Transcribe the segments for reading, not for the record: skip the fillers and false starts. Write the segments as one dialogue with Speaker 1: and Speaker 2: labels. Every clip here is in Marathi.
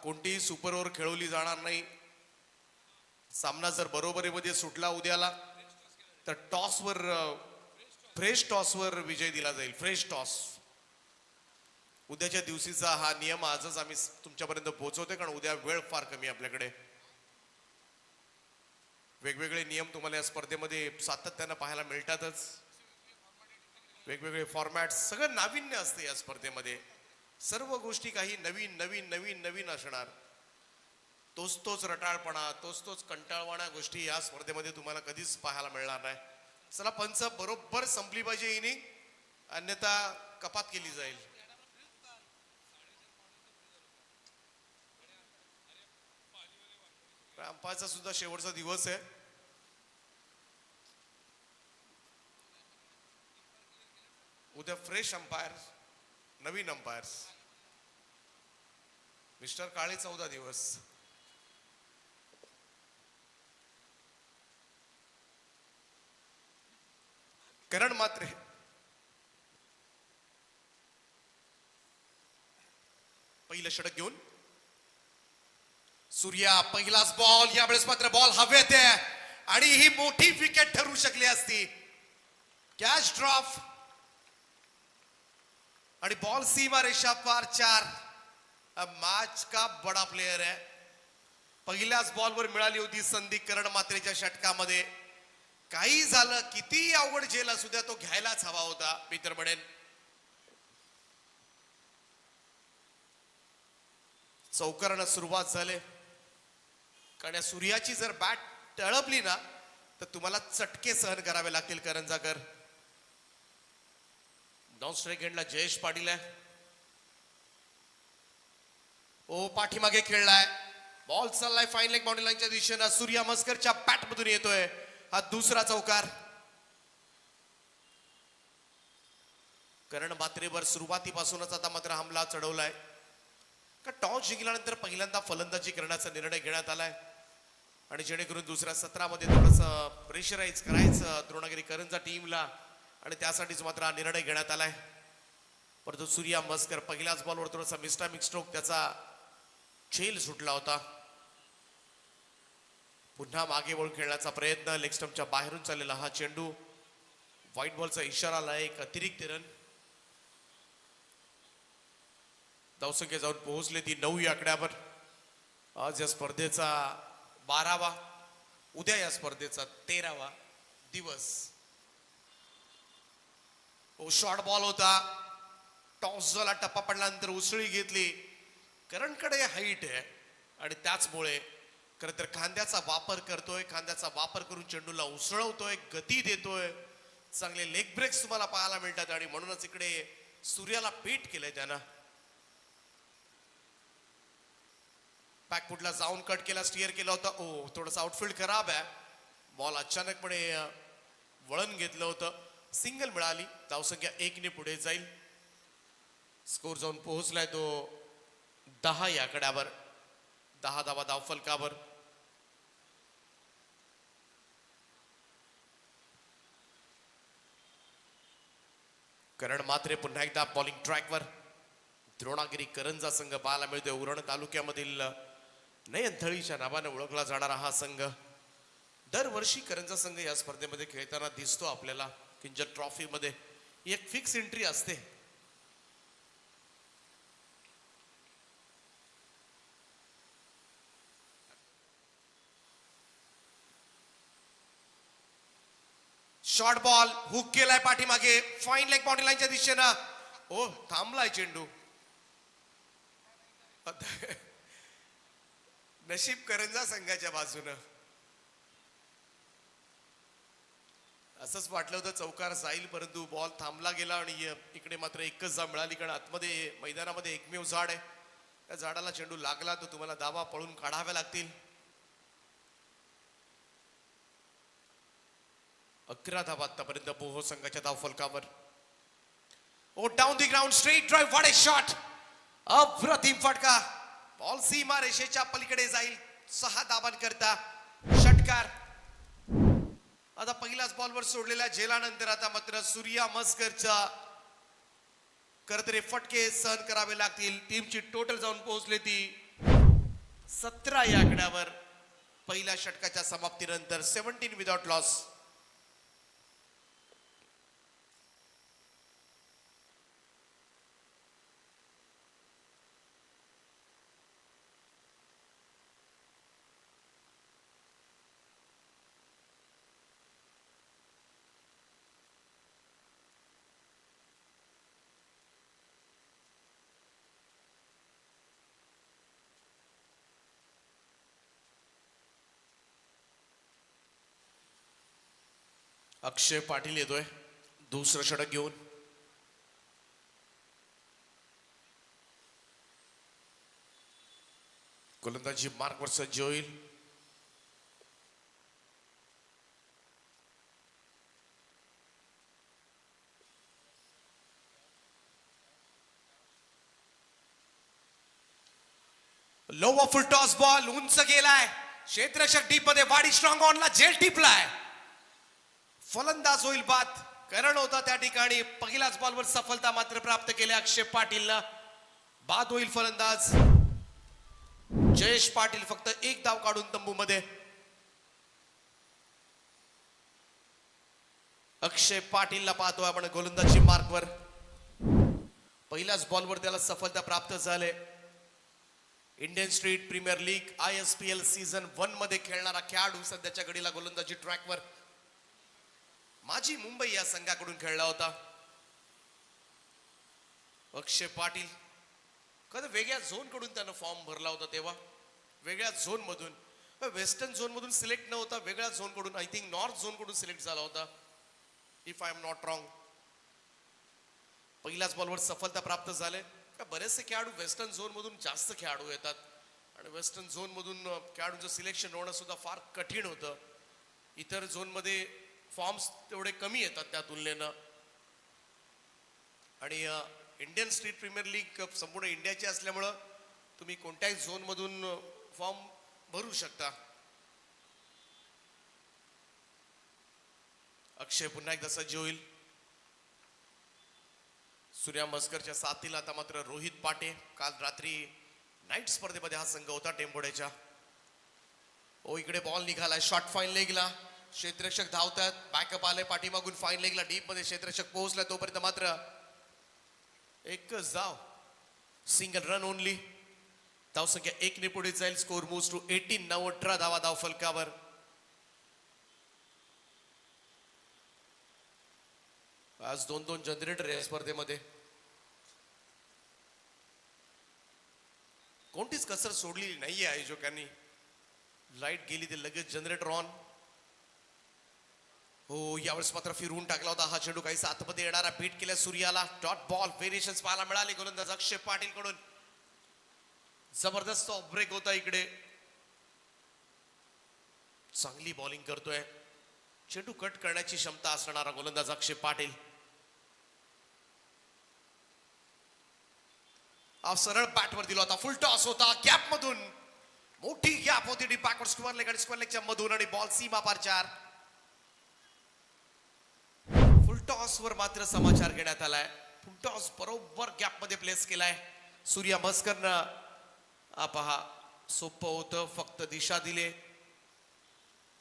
Speaker 1: कोणतीही सुपर ओव्हर खेळवली जाणार नाही. सामना जर बरोबरीमध्ये सुटला उद्याला तर टॉसवर फ्रेश टॉसवर विजय दिला जाईल. फ्रेश टॉस उद्याच्या दिवशीचा हा नियम आजच आम्ही तुमच्यापर्यंत पोहोचवते, कारण उद्या वेळ फार कमी आपल्याकडे. वेगवेगळे नियम तुम्हाला या स्पर्धेमध्ये सातत्यानं पाहायला मिळतातच. वेगवेगळे फॉर्मॅट, सगळं नाविन्य असते या स्पर्धेमध्ये. सर्व गोष्टी काही नवीन नवीन नवीन नवीन असणार. तोच रटाळपणा, तोच कंटाळवाण्या गोष्टी या स्पर्धेमध्ये तुम्हाला कधीच पाहायला मिळणार नाही. चला पंच, बरोबर संपली पाहिजे इनिंग, अन्यथा कपात केली जाईल. अंपायरचा सुद्धा शेवटचा दिवस आहे. उद्या फ्रेश अंपायर, नवीन अंपायर्स. मिस्टर काळे 14 दिवस. करण मात्रे पहिलं षटक घेऊन. सूर्या पहिलाच बॉल. यावेळेस मात्र बॉल हवेत आहे आणि ही मोठी विकेट ठरू शकली असती. कॅच ड्रॉप आणि बॉल सीमा रेषा पार 4. मैच का बडा प्लेयर आहे. पहिल्याच बॉलवर मिळाली होती संधी करण मात्रेच्या षटकामध्ये. काही झालं, किती अवघड झेल असू द्या, तो घ्यायलाच हवा होता मी तर म्हणेन. चौकारानं सुरुवात झाली, कारण या सूर्याची जर बॅट टळपली ना तर तुम्हाला चटके सहन करावे लागतील करंजाकर. डाऊन स्ट्राईक एंडला जयेश पाटील आहे. ओ पाठीमागे खेळलाय. बॉल चाललाय फाईन लेग बाउंड्री लाईनच्या दिशेनं. सूर्या मस्करच्या बॅट मधून येतोय हा दुसरा चौकार. करण मात्रेवर सुरुवातीपासूनच आता मात्र हमला चढवलाय. का टॉस जिंकल्यानंतर पहिल्यांदा फलंदाजी करण्याचा निर्णय घेण्यात आलाय आणि जेणेकरून दुसऱ्या सत्रामध्ये थोडंसं प्रेशराईज करायचं द्रोणागिरी करंजा टीमला, आणि त्यासाठीच मात्र हा निर्णय घेण्यात आलाय. परंतु सूर्या मस्कर पहिल्याच बॉलवर थोडासा मिस्टामिक स्ट्रोक, त्याचा झेल सुटला होता. पुन्हा मागे वळून खेळण्याचा प्रयत्न. लेग स्टंपच्या बाहेरून चाललेला हा चेंडू. व्हाईट बॉलचा इशारा आला. एक अतिरिक्त रन. धावसंख्या जाऊन पोहोचले ती 9 या आकड्यावर. आज या स्पर्धेचा 12वा, उद्या या स्पर्धेचा 13वा दिवस. शॉर्ट बॉल होता. टॉस झाला, टप्पा पडल्यानंतर उसळी घेतली. करणकडे हाईट आहे आणि त्याचमुळे खरं तर खांद्याचा वापर करतोय. खांद्याचा वापर करून चेंडूला उसळवतोय, गती देतोय. चांगले लेग ब्रेक्स तुम्हाला पाहायला मिळतात आणि म्हणूनच इकडे सूर्याला पेट केलंय त्यानं. बॅकफुटला जाऊन कट केला, स्टिअर केला होता. ओ थोडासा आउटफील्ड खराब आहे. बॉल अचानकपणे वळण घेतलं होतं. सिंगल मिळाली. धावसंख्या 1 ने पुढे जाईल. स्कोर जाऊन पोहोचलाय तो 10 या आकड्यावर. 10 धावा धावफलकावर. करण मात्रे पुन्हा एकदा बॉलिंग ट्रॅकवर. द्रोणागिरी करंजा संघ पाहायला मिळतोय. उरण तालुक्यामधील नयनथळीच्या नावाने ओळखला जाणारा हा संघ. दरवर्षी करंजा संघ या स्पर्धेमध्ये खेळताना दिसतो आपल्याला. किंजल ट्रॉफी मध्ये एक फिक्स एंट्री असते. शॉर्ट बॉल हुक केलाय पाठीमागे, फाईन लेग बाउंड्री लाईनच्या दिशेनं. ओ थांबलाय चेंडू. नशीब करंजा संघाच्या बाजूनं. असंच वाटलं होतं चौकार जाईल, परंतु बॉल थांबला गेला आणि इकडे मात्र एकच जा मिळाली. कारण आतमध्ये मैदानामध्ये एकमेव झाड आहे. त्या झाडाला चेंडू लागला तर तुम्हाला धावा पळून काढाव्या लागतील. 11 धावा आतापर्यंत बोहो संघाच्या धावफलकावर. Oh down the ground straight drive. What a shot. अप्रतिम फटका. बॉल सीमा रेषेच्या पलीकडे जाईल. 6 धावांकरता षटकार. आता पहिल्याच बॉलवर सोडलेल्या झेलानंतर आता मात्र सूर्या मस्करचा करतरे फटके सहन करावे लागतील. टीमची टोटल जाऊन पोहोचले ती 17 या आकड्यावर पहिल्या षटकाच्या समाप्तीनंतर 17 विदाउट लॉस. अक्षय पाटील येतोय दुसरं षटक घेऊन. गोलंदाजी मार्कवर सज्ज होईल. लोवा फुल टॉस बॉल उंच गेलाय. क्षेत्ररक्षक डीप मध्ये वाडी स्ट्रॉंग ऑनला झेल टिपलाय. फलंदाज होईल बाद. करण होता त्या ठिकाणी. पहिल्याच बॉलवर सफलता मात्र प्राप्त केली अक्षय पाटीलला. बाद होईल फलंदाज. जयेश पाटील फक्त एक धाव काढून तंबूमध्ये. अक्षय पाटीलला पाहतोय आपण गोलंदाजी मार्कवर. पहिल्याच बॉलवर त्याला सफलता प्राप्त झाले. Indian street premier league ISPL season 1 मध्ये खेळणारा खेळाडू सध्याच्या घडीला गोलंदाजी ट्रॅकवर. माझी मुंबई या संघाकडून खेळला होता अक्षय पाटील. कधी वेगळ्या झोन कडून त्यानं फॉर्म भरला होता तेव्हा. वेगळ्या झोन मधून वेस्टर्न झोन मधून सिलेक्ट न होता वेगळ्या झोन कडून आय थिंक नॉर्थ झोन कडून सिलेक्ट झाला होता if I am not wrong. पहिल्याच बॉलवर सफलता प्राप्त झाले. बरेचसे खेळाडू वेस्टर्न झोन मधून जास्त खेळाडू येतात आणि वेस्टर्न झोन मधून खेळाडूंचं सिलेक्शन होणं सुद्धा फार कठीण होतं. इतर झोन मध्ये फॉर्म्स तेवढे कमी येतात त्या तुलनेनं. आणि इंडियन स्ट्रीट प्रीमियर लीग संपूर्ण इंडियाची असल्यामुळं तुम्ही कोणत्याही झोन मधून फॉर्म भरू शकता. अक्षय पुन्हा एकदा सज्ज होईल. सूर्या मस्करच्या साथीला आता मात्र रोहित पाटे. काल रात्री नाईट स्पर्धेमध्ये हा संघ होता टेंभोड्याच्या. ओ इकडे बॉल निघालाय शॉर्ट फाईन लेगला. क्षेत्ररक्षक धावतात. बॅकअप आले पाठीमागून फाईन लेगला. डीप मध्ये क्षेत्ररक्षक पोहोचला तोपर्यंत मात्र एकच धाव. Single run only. धावसंख्या 1 ने पुढे जाईल. Score moves to 18. 18 धावा धाव फलकावर. आज 2-2 जनरेटर या स्पर्धेमध्ये. कोणतीच कसर सोडलेली नाहीये आयोजकांनी. लाईट गेली ते लगेच जनरेटर ऑन. हो यावेळेस मात्र फिरवून टाकला होता हा चेंडू. काही आतमध्ये येणारा बीट केल्या सूर्याला. डॉट बॉल व्हेरिएशन्स पाहायला मिळाले गोलंदाज अक्षय पाटील कडून. जबरदस्त ऑफ ब्रेक होता इकडे. चांगली बॉलिंग करतोय. चेंडू कट करण्याची क्षमता असणारा गोलंदाज अक्षय पाटील. सरळ बॅटवर दिला होता. फुल टॉस होता गॅप मधून. मोठी गॅप होती डीप बॅकवर्ड स्क्वेअर लेग आणि स्क्वेअर लेगच्या मधून आणि बॉल सीमा पार 4. फुल टॉस वर मात्र समाचार घेण्यात आलाय. फुल टॉस बरोबर गॅप मध्ये प्लेस केलाय सूर्या मस्करनं. पहा सोपं होतं फक्त दिशा दिले.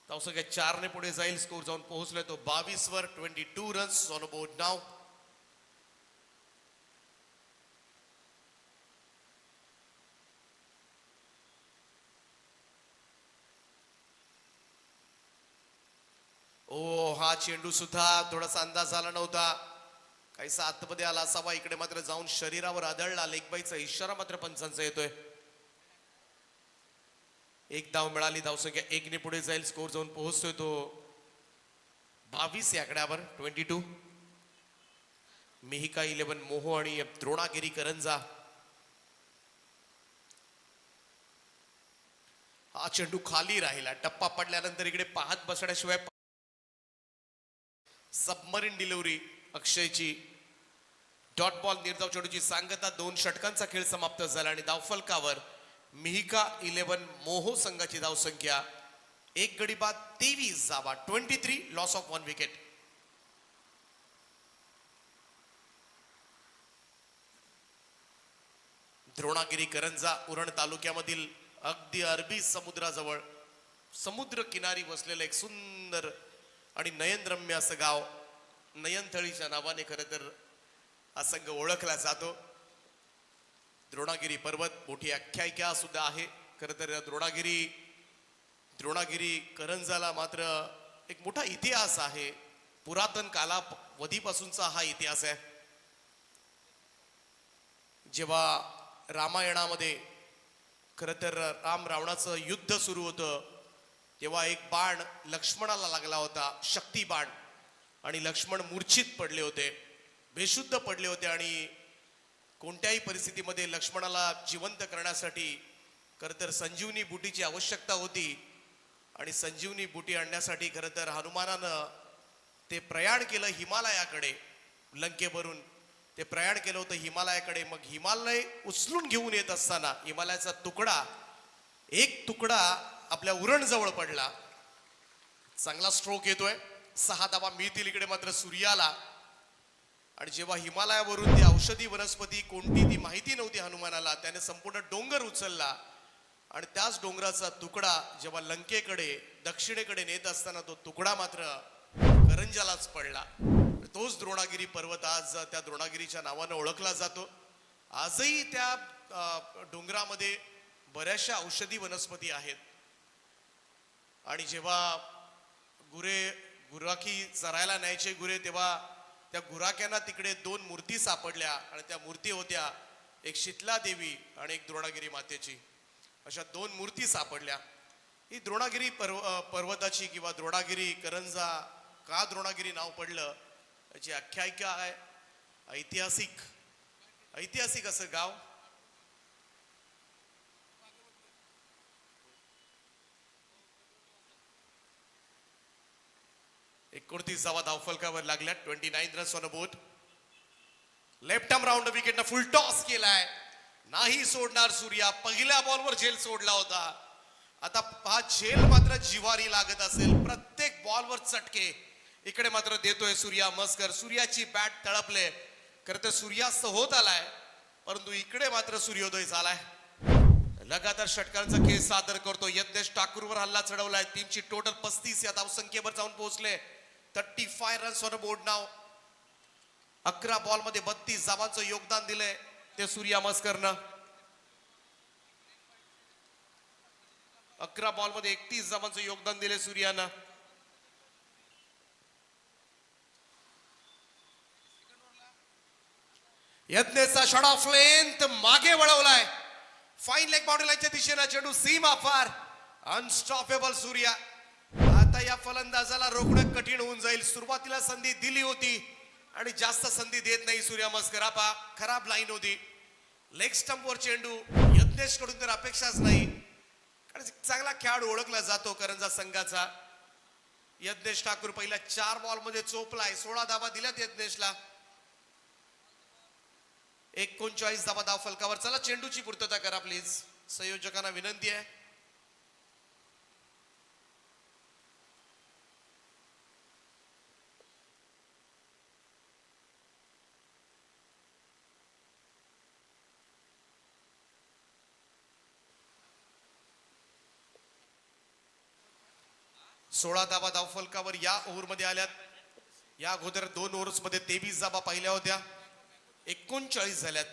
Speaker 1: धावसंख्या 4 ने पुढे जाईल. स्कोर जाऊन पोहोचलाय तो 22 वर. 22 रन्स ऑन बोर्ड नाव. ओ हा चेंडू सुद्धा थोडासा अंदाज झाला नव्हता. काहीसा आतमध्ये आला असावा. इकडे मात्र जाऊन शरीरावर आदळला. लेगबाईचा इशारा मात्र पंचांचा येतोय. एक धाव मिळाली. धावसंख्या 1 ने पुढे जाईल. स्कोर जाऊन पोहोचतोय तो 22 या आकड्यावर. 22. मिहिका 11 मोहो आणि द्रोणागिरी करंजा. हा चेंडू खाली राहिला. टप्पा पडल्यानंतर इकडे पाहत बसण्याशिवाय सबमरीन डिलिव्हरी अक्षयची. डॉट बॉल निर्धाव चेंडूची सांगता. 2 षटकांचा खेळ समाप्त झाला आणि धावफलकावर मिहिका 11 मोहो संघाची धावसंख्या 1 गडी बाद 23 धावा. 23. Loss of 1 wicket. Dronagiri Karanja Uran तालुक्यामधील अगदी अरबी समुद्राजवळ समुद्र किनारी बसलेलं एक सुंदर आणि नयनरम्य असं गाव नयनथळीच्या नावाने खरं तर हा संघ ओळखला जातो. द्रोणागिरी पर्वत मोठी आख्यायिका सुद्धा आहे. खरं तर द्रोणागिरी करंजाला मात्र एक मोठा इतिहास आहे. पुरातन कालावधीपासूनचा हा इतिहास आहे. जेव्हा रामायणामध्ये खरं तर राम रावणाचं युद्ध सुरू होतं तेव्हा एक बाण लक्ष्मणाला लागला होता, शक्ती बाण, आणि लक्ष्मण मूर्छित पडले होते, बेशुद्ध पडले होते. आणि कोणत्याही परिस्थितीमध्ये लक्ष्मणाला जिवंत करण्यासाठी खरं तर संजीवनी बुटीची आवश्यकता होती. आणि संजीवनी बुटी आणण्यासाठी खरं तर हनुमानानं ते प्रयाण केलं हिमालयाकडे. लंकेवरून ते प्रयाण केलं होतं हिमालयाकडे. मग हिमालय उचलून घेऊन येत असताना हिमालयाचा एक तुकडा आपल्या उरणजवळ पडला. चांगला स्ट्रोक येतोय, 6 धावा मिळतील इकडे मात्र सूर्याला. आणि जेव्हा हिमालयावरून ती औषधी वनस्पती कोणती ती माहिती नव्हती हनुमानाला, त्याने संपूर्ण डोंगर उचलला आणि त्याच डोंगराचा तुकडा जेव्हा लंकेकडे दक्षिणेकडे नेत असताना तो तुकडा मात्र करंजालाच पडला. तोच द्रोणागिरी पर्वत आज त्या द्रोणागिरीच्या नावानं ओळखला जातो. आजही त्या डोंगरामध्ये बऱ्याचशा औषधी वनस्पती आहेत. आणि जेव्हा गुराखी चरायला न्यायचे गुरे, तेव्हा त्या गुराख्यांना तिकडे 2 मूर्ती सापडल्या. आणि त्या मूर्ती होत्या एक शीतला देवी आणि एक द्रोणागिरी मातेची. अशा 2 मूर्ती सापडल्या. ही द्रोणागिरी पर्वताची किंवा द्रोणागिरी करंजा का द्रोणागिरी नाव पडलं याची आख्यायिका आहे. ऐतिहासिक असं गाव. एकोणतीस धावा धावफलकावर लागल्या. 29 runs on a board. Left arm round विकेटनं फुल टॉस केलाय. नाही सोडणार सूर्या. पहिल्या बॉलवर झेल सोडला होता. आता हा झेल मात्र जिवारी लागत असेल. प्रत्येक बॉलवर चटके इकडे मात्र देतोय सूर्या मस्कर. सूर्याची बॅट तळपले. खरं तर सूर्यास्त होत आलाय, परंतु इकडे मात्र सूर्योदय झालाय. लगातार षटकारांचा खेळ सादर करतो. यज्ञेश ठाकूरवर हल्ला चढवलाय. टीमची टोटल 35 या धावसंख्येवर जाऊन पोहोचले. 35 runs on a board now. 11 ball मध्ये 32 धावांचं योगदान दिलंय ते सूर्या मस्करनं. 11 बॉल मध्ये 31 धावांचं योगदान दिले सूर्यानं. यज्ञेचा शॉट ऑफ लेंथ मागे वळवलाय. फाईन लेग बाउंड्री लाईनच्या दिशेनं चेंडू सीमा पार. अनस्टॉपेबल सूर्या. आता या फलंदाजाला रोखणं कठीण होऊन जाईल. सुरुवातीला संधी दिली होती आणि जास्त संधी देत नाही सूर्या मस्कर. खराब लाईन होती. लेग स्टंपवर चेंडू यज्ञेश कडून तर अपेक्षाच नाही, कारण चांगला खेळाडू ओळखला जातो करंजा संघाचा. यज्ञेश ठाकूर पहिल्या 4 बॉल मध्ये चोपलाय. 16 धावा दिल्यात यज्ञेशला. 39 धावा धाव फलकावर. चला चेंडूची पूर्तता करा प्लीज. संयोजकांना विनंती आहे. सोळा धावा धाव फलकावर या ओव्हरमध्ये आल्यात. या अगोदर 2 ओव्हर्स मध्ये 23 धावा पाहिल्या होत्या. 39 झाल्यात.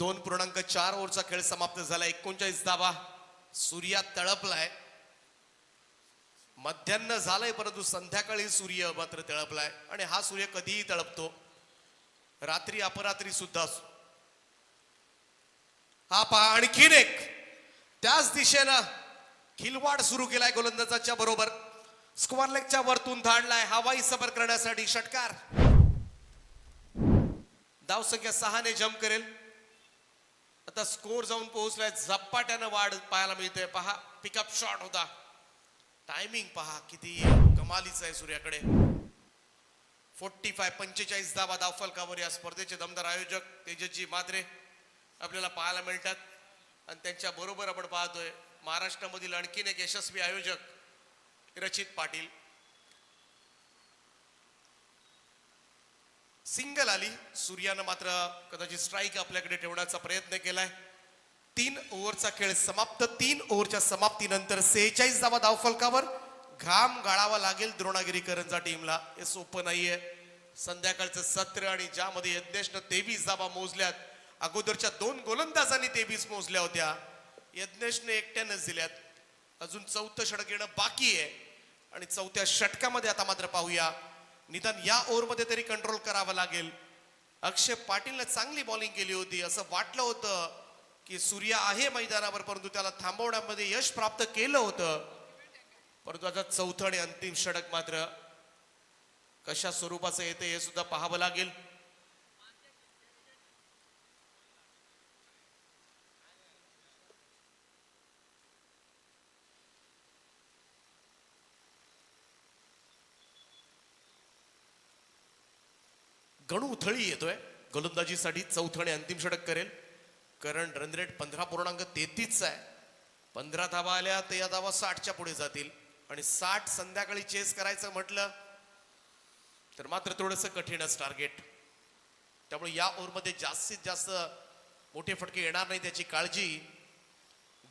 Speaker 1: दोन 2.4 ओव्हरचा खेळ समाप्त झाला. 39 धावा. सूर्या तळपलाय. मध्यान्ह झालंय, परंतु संध्याकाळी सूर्य मात्र तळपलाय. आणि हा सूर्य कधीही तळपतो, रात्री अपरात्री सुद्धा. हा पहा आणखीन एक त्याच दिशेनं खिलवाड सुरू केलाय गोलंदाजाच्या बरोबर. स्क्वेअर लेगच्या वरतून धाडलाय हवाई सफर करण्यासाठी षटकार. धावसंख्या 6 ने जम्प करेल. आता स्कोर जाऊन पोहोचलाय. झपाट्यानं वाढ पाहायला मिळते. पहा पिकअप शॉट होता. टायमिंग पहा किती कमालीचा आहे सूर्याकडे. 45 धावा धाव फलकावर या स्पर्धेचे दमदार आयोजक तेजसजी मात्रे आपल्याला पाहायला मिळतात. आणि त्यांच्या बरोबर आपण पाहतोय महाराष्ट्रामधील आणखीन एक यशस्वी आयोजक रचित पाटील. सिंगल आली. सूर्यानं मात्र कदाचित स्ट्राईक आपल्याकडे ठेवण्याचा प्रयत्न केलाय. 3 ओव्हरचा खेळ समाप्त. 3 ओव्हरच्या समाप्तीनंतर 46 धावा धावफलकावर. घाम गाळावा लागेल द्रोणागिरीकरांच्या टीमला. हे सोपं नाहीये. संध्याकाळचं सत्र आणि ज्यामध्ये यज्ञेशनं 23 धावा मोजल्यात. अगोदरच्या 2 गोलंदाजांनी 23 मोजल्या होत्या. यज्ञेशने एकट्यानंच दिल्यात. अजून 4थं षटक येणं बाकी आहे आणि 4थ्या षटकामध्ये आता मात्र पाहूया. निदान या ओव्हरमध्ये तरी कंट्रोल करावं लागेल. अक्षय पाटीलने चांगली बॉलिंग केली होती. असं वाटलं होतं की सूर्या आहे मैदानावर, परंतु त्याला थांबवण्यामध्ये यश प्राप्त केलं होतं. परंतु आता 4थं आणि अंतिम षटक मात्र कशा स्वरूपाचं येते हे सुद्धा पाहावं लागेल. गणू उथळी येतोय गोलंदाजीसाठी. 4थं आणि अंतिम षटक करेल. करंट रन रेट 15.33 आहे. 15 धावा आल्या तर या धावा 60च्या पुढे जातील आणि 60 संध्याकाळी चेस करायचं म्हटलं तर मात्र थोडंसं कठीणच टार्गेट. त्यामुळे या ओव्हरमध्ये जास्तीत जास्त मोठे फटके येणार नाही त्याची काळजी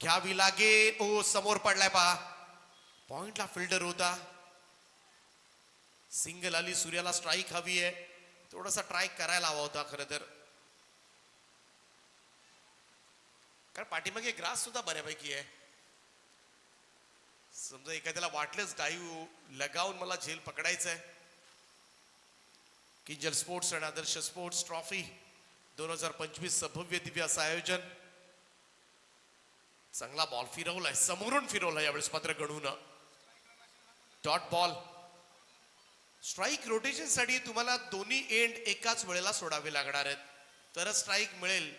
Speaker 1: घ्यावी लागेल. ओ समोर पडलाय पहा. पॉइंटला फिल्डर होता. सिंगल आली. सूर्याला स्ट्राईक हवी आहे. थोडासा ट्राय करायला हवा होता खरं तर, कारण पाठीमागे ग्रास सुद्धा बऱ्यापैकी आहे. समजा एखाद्याला वाटलंच डाईव्ह लगावून मला झेल पकडायचंय. किंजल स्पोर्ट्स आणि आदर्श स्पोर्ट्स ट्रॉफी 2025 भव्य दिव्य असं आयोजन. चांगला बॉल फिरवलाय. समोरून फिरवलाय यावेळेस मात्र गणून. Dot ball. स्ट्राईक रोटेशन साठी तुम्हाला दोन्ही एंड एकाच वेळेला सोडावे लागणार आहेत तरच स्ट्राईक मिळेल.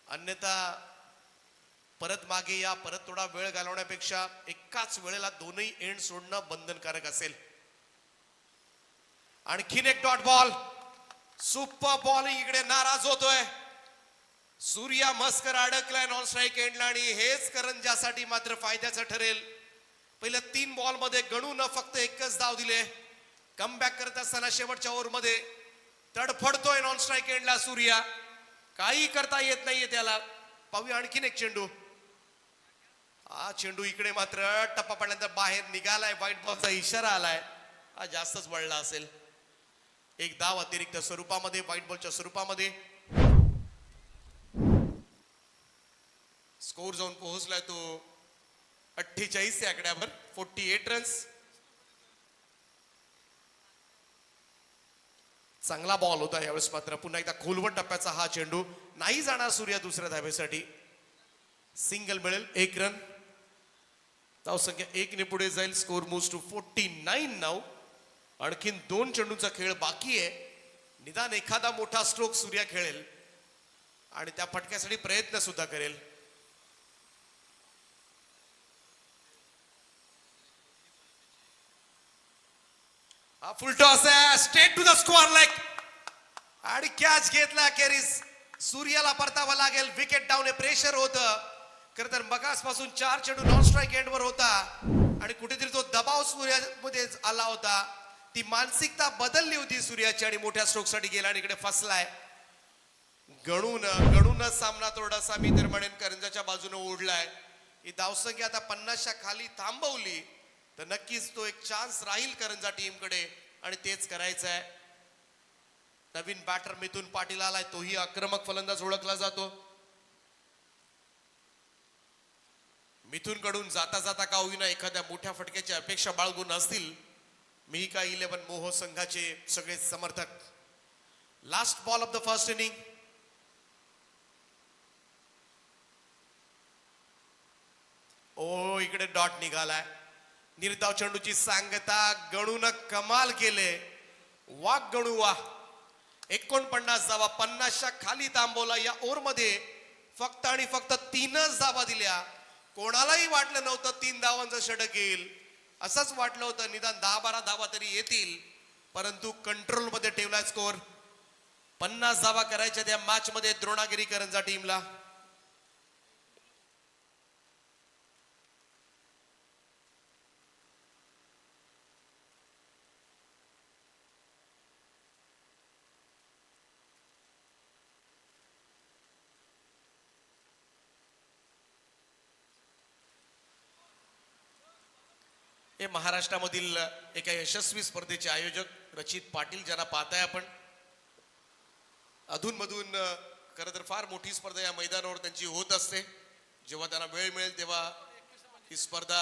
Speaker 1: अन्यथा परत मागे या, परत थोडा वेळ घालवण्यापेक्षा एकाच वेळेला दोन्ही एंड सोडणं बंधनकारक असेल. आणखीन एक डॉट बॉल. Super bowling. इकडे नाराज होतोय सूर्या. मस्कर अडकलाय नॉन स्ट्राईक एंडला आणि हेच करंजासाठी मात्र फायद्याचं ठरेल. पहिल्या 3 बॉल मध्ये गणून फक्त एकच धाव दिले. कमबॅक करत असताना शेवटच्या ओव्हरमध्ये तडफडतोय नॉन स्ट्राईक एंडला सूर्या. काही करता येत नाहीये त्याला. पाहूया आणखीन एक चेंडू. हा चेंडू इकडे मात्र टप्पा पडल्यानंतर बाहेर निघालाय. व्हाईट बॉलचा इशारा आलाय. हा जास्तच वळला असेल. एक धाव अतिरिक्त स्वरूपामध्ये, व्हाईट बॉलच्या स्वरूपामध्ये. स्कोर जाऊन पोहोचलाय तो 48 या आकड्यावर. 48 रन्स. चांगला बॉल होता यावेळेस मात्र. पुन्हा एकदा खोलवट टप्प्याचा हा चेंडू. नाही जाणार सूर्या दुसऱ्या धावेसाठी. सिंगल मिळेल. 1 रन. धावसंख्या 1 ने पुढे जाईल. स्कोर मूव्स टू 49 नाव. आणखीन 2 चेंडूंचा खेळ बाकी आहे. निदान एखादा मोठा स्ट्रोक सूर्या खेळेल आणि त्या फटक्यासाठी प्रयत्न सुद्धा करेल. हा फुल टॉस आहे. Straight to the square leg आणि कॅच घेतला अखेरीस. सूर्याला परतावा लागेल. Wicket down. प्रेशर होतं खरं तर. मगासपासून 4 चेंडू नॉन स्ट्राईक एंडवर होता आणि कुठेतरी तो दबाव सूर्यामध्ये आला होता. ती मानसिकता बदलली होती सूर्याची आणि मोठ्या स्ट्रोकसाठी गेला आणि इकडे फसलाय. गणून सामना थोडासा मी तर म्हणेन करंजाच्या बाजूने ओढलाय. ही धावसंख्या आता 50च्या खाली थांबवली तर नक्कीच तो एक चान्स राहील करंजा टीमकडे आणि तेच करायचं आहे. नवीन बॅटर मिथुन पाटील आलाय. तोही आक्रमक फलंदाज ओळखला जातो. मिथुन कडून जाता जाता का होईना एखाद्या मोठ्या फटक्याची अपेक्षा बाळगून असतील मी का 11 मोह संघाचे सगळे समर्थक. Last ball of the first inning. ओ इकडे डॉट निघालाय. निर्धाव चेंडूची सांगता. गणून कमाल केले. वाघ गणू वा. 49 धावा 50च्या खाली थांबवला. या ओव्हरमध्ये फक्त आणि फक्त 3च धावा दिल्या. कोणालाही वाटलं नव्हतं 3 धावांचं षटक येईल. असंच वाटलं होतं निदान 10-12 धावा तरी येतील, परंतु कंट्रोल मध्ये ठेवलाय स्कोर. 50 धावा करायच्या त्या मॅच मध्ये द्रोणागिरीकरांच्या टीमला. हे महाराष्ट्रामधील एका यशस्वी स्पर्धेचे आयोजक रचित पाटील, ज्यांना पाहताय आपण. अधूनमधून खरं तर फार मोठी स्पर्धा या मैदानावर त्यांची होत असते. जेव्हा त्यांना वेळ मिळेल तेव्हा ही स्पर्धा.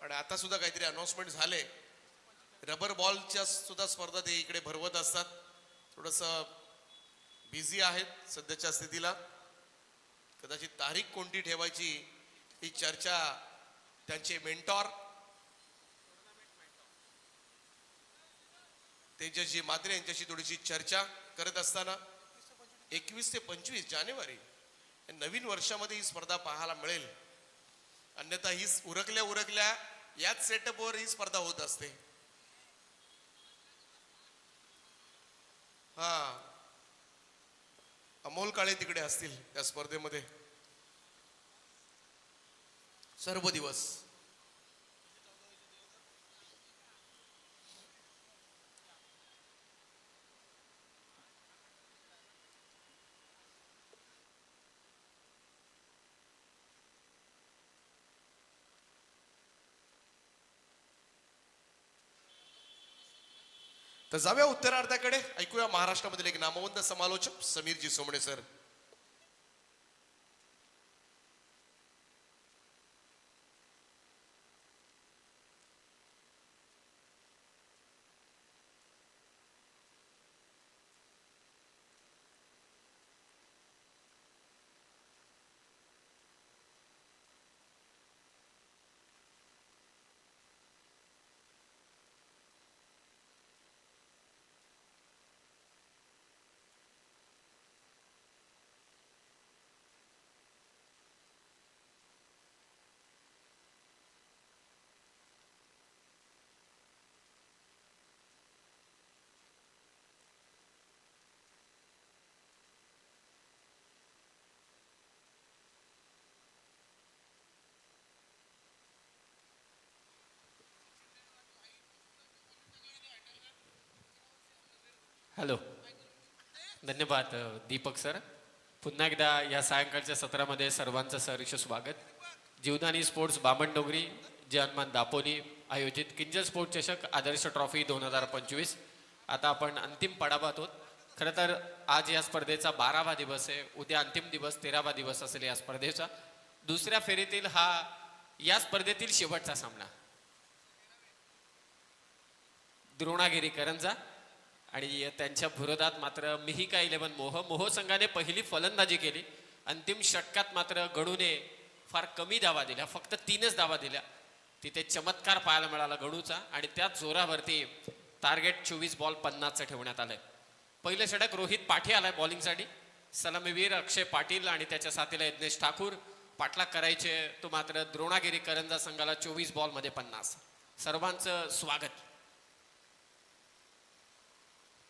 Speaker 1: आणि आता सुद्धा काहीतरी अनाउन्समेंट झाले. रबर बॉलच्या सुद्धा स्पर्धा ते इकडे भरवत असतात. थोडंसं बिझी आहेत सध्याच्या स्थितीला. कदाचित तारीख कोणती ठेवायची ही चर्चा त्यांचे मेंटॉर तेजसजी मात्रे यांच्याशी थोडीशी चर्चा करत असताना 21 ते 25 जानेवारी नवीन वर्षामध्ये ही स्पर्धा पाहायला मिळेल. अन्यथा ही उरकल्या याच सेटअपवर ही स्पर्धा होत असते. हा, अमोल काळे तिकडे असतील त्या स्पर्धेमध्ये सर्व दिवस. तर जाऊया उत्तरार्धाकडे. ऐकूया महाराष्ट्रामधील एक नामवंत समालोचक समीरजी सोमणे सर.
Speaker 2: हॅलो, धन्यवाद दीपक सर. पुन्हा एकदा या सायंकाळच्या सत्रामध्ये सर्वांचं सहर्ष स्वागत. जीवदानी स्पोर्ट्स बामणडोंगरी, हनुमान दापोली आयोजित किंजल स्पोर्ट चषक आदर्श ट्रॉफी 2025. आता आपण अंतिम पडावात आहोत. खरं तर आज या स्पर्धेचा 12वा दिवस आहे. उद्या अंतिम दिवस 13वा दिवस असेल या स्पर्धेचा. दुसऱ्या फेरीतील हा या स्पर्धेतील शेवटचा सामना. द्रोणागिरी करंजा आणि त्यांच्या विरोधात मात्र मिहिका 11 मोह संघाने पहिली फलंदाजी केली. अंतिम षटकात मात्र गणूने फार कमी धावा दिल्या, फक्त 3च धावा दिल्या. तिथे चमत्कार पाहायला मिळाला गणूचा आणि त्याच जोरावरती टार्गेट 24 बॉल 50चं ठेवण्यात आलंय. पहिलं षटक रोहित पाठी आलाय बॉलिंगसाठी. सलामीवीर अक्षय पाटील आणि त्याच्या साथीला यज्ञेश ठाकूर पाठलाग करायचे. तो मात्र द्रोणागिरी करंजा संघाला 24 बॉलमध्ये 50. सर्वांचं स्वागत.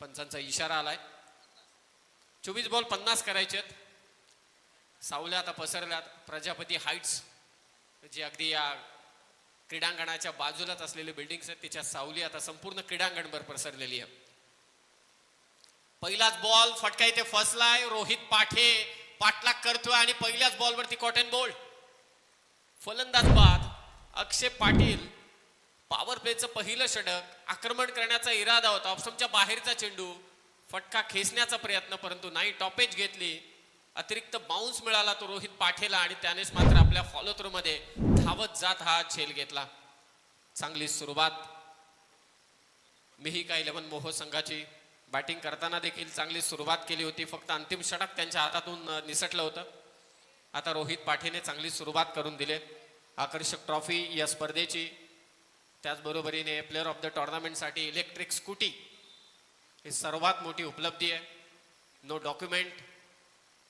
Speaker 2: पंचांचा इशारा आलाय. 24 बॉल 50 करायचे. सावल्या आता पसरल्यात. प्रजापती हाईट्स जी अगदी या क्रीडांगणाच्या बाजूलाच असलेली बिल्डिंग्स आहेत, तिच्या सावली आता संपूर्ण क्रीडांगणभर पसरलेली आहे. पहिलाच बॉल फटका इथे फसलाय. रोहित पाठे पाठलाग करतोय आणि पहिल्याच बॉलवरती कॉटन बोल्ड. फलंदाज बाद अक्षय पाटील. पॉवर प्लेचं पहिलं षटक. आक्रमण करण्याचा इरादा होता. ऑप्शनच्या बाहेरचा चेंडू. फटका खेचण्याचा प्रयत्न, परंतु नाही. टॉपेज घेतली. अतिरिक्त बाउन्स मिळाला तो रोहित पाठेला आणि त्यानेच मात्र आपल्या फॉलो थ्रू मध्ये धावत जात हा झेल घेतला. चांगली सुरुवात मिहिका 11 मोह संघाची. बॅटिंग करताना देखील चांगली सुरुवात केली होती, फक्त अंतिम षटक त्यांच्या हातातून निसटलं होतं. आता रोहित पाठेने चांगली सुरुवात करून दिली. आकर्षक ट्रॉफी या स्पर्धेची. त्याचबरोबरीने प्लेअर ऑफ द टुर्नामेंटसाठी इलेक्ट्रिक स्कूटी ही सर्वात मोठी उपलब्धी आहे. No document.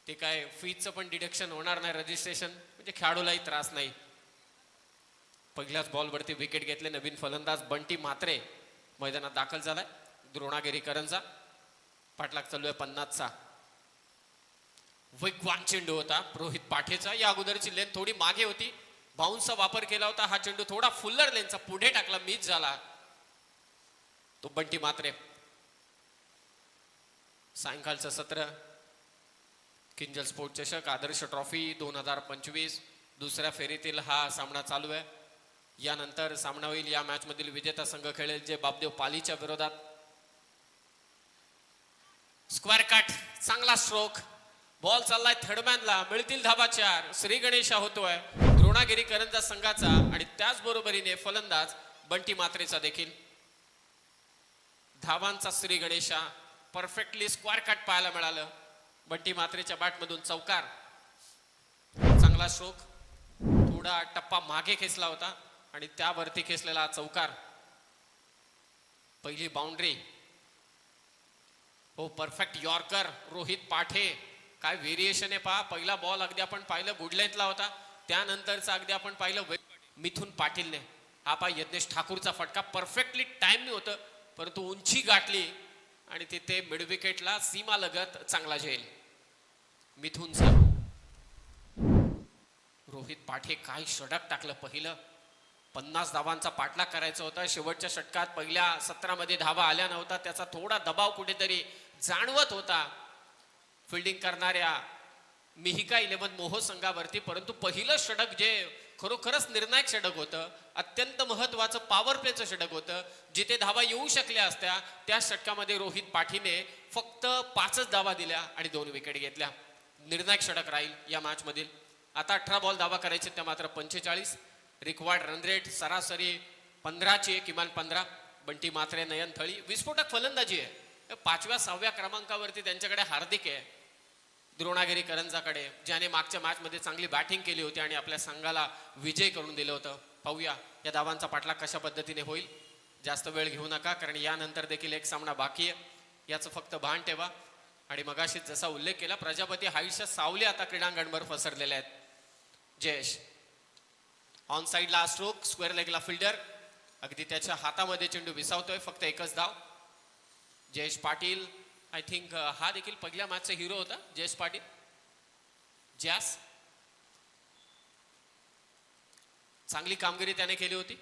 Speaker 2: ते काय फीचं पण डिडक्शन होणार नाही, रजिस्ट्रेशन, म्हणजे खेळाडूलाही त्रास नाही. पहिल्याच बॉलवरती विकेट घेतले. नवीन फलंदाज बंटी मात्रे मैदानात दाखल झालाय. द्रोणागिरी करंजा पाठलाग चालू आहे 50चा. वेगवान चेंडू होता रोहित पाठेचा. या अगोदरची लेंथ थोडी मागे होती. बाउन्सचा वापर केला होता. हा चेंडू थोडा फुल्लर लेनचा पुढे टाकला, मिस झाला तो बंटी मात्रे. सायंकाळचं सत्र किंजल स्पोर्ट चषक आदर्श ट्रॉफी 2025 दुसऱ्या फेरीतील हा सामना चालू आहे. यानंतर सामना होईल. या मॅच मधील विजेता संघ खेळेल जे बापदेव पालीच्या विरोधात. स्क्वेअर कट, चांगला स्ट्रोक, बॉल चाललाय थर्डमॅनला, मिळतील धाबा 4. श्री गणेशा होतोय द्रोणागिरी करंजा संघाचा आणि त्याचबरोबरीने फलंदाज बंटी मात्रेचा देखील. धावांचा Shri Ganesha, perfectly square cut पाहायला मिळालं. बंटी मात्रेच्या बॅटमधून चौकार, चांगला स्ट्रोक, थोडा टप्पा मागे खेचला होता आणि त्यावरती खेचलेला चौकार. पहिली बाउंड्री. हो, परफेक्ट यॉर्कर रोहित पाठे. काय व्हेरिएशन आहे पहा. पहिला बॉल अगदी आपण पाहिलं गुडलेंथला होता, त्यानंतरचा अगदी आपण पाहिलं मिथुन पाटीलने. हा पहा यज्ञेश ठाकूरचा फटका, परफेक्टली टाइम होतं परंतु उंची गाठली आणि तिथे मिड विकेटला सीमा लगत चांगला झेल मिथुनचा. रोहित पाठे काय षटक टाकलं. पहिलं 50 धावांचा पाठलाग करायचा होता. शेवटच्या षटकात पहिल्या 17 मध्ये धावा आल्या नव्हता. त्याचा थोडा दबाव कुठेतरी जाणवत होता फिल्डिंग करणाऱ्या मिहिका 11 मोहो संघावरती. परंतु पहिलं षटक जे खरोखरच निर्णायक षटक होतं, अत्यंत महत्वाचं पॉवर प्लेचं षटक होतं, जिथे धावा येऊ शकल्या असत्या, त्या षटकामध्ये रोहित पाठीने फक्त 5च धावा दिल्या आणि 2 विकेट घेतल्या. निर्णायक षटक राहील या मॅच मधील. आता 18 बॉल धावा करायचे, त्या मात्र 45. रिक्वायर्ड रन रेट सरासरी 15ची, किमान 15. बंटी मात्रे, नयन थळी विस्फोटक फलंदाजी आहे. 5व्या 6व्या क्रमांकावरती त्यांच्याकडे हार्दिक आहे द्रोणागिरी करंजाकडे, ज्याने मागच्या मॅच मध्ये चांगली बॅटिंग केली होती आणि आपल्या संघाला विजय करून दिलं होतं. पाहूया या धावांचा पाठलाग कशा पद्धतीने होईल. जास्त वेळ घेऊ नका, कारण यानंतर देखील एक सामना बाकी आहे, याचं फक्त भान ठेवा. आणि मगाशी जसा उल्लेख केला, प्रजापती हाईटच्या सावली आता क्रीडांगणवर पसरलेल्या आहेत. जयेश ऑन साइडला स्ट्रोक, स्क्वेअर लेगला फिल्डर, अगदी त्याच्या हातामध्ये चेंडू विसावतोय. फक्त एकच धाव. जयेश पाटील, आय थिंक हा देखील पहिल्या मॅचचा हिरो होता. जयेश पाटील, जॅस, चांगली कामगिरी त्याने केली होती.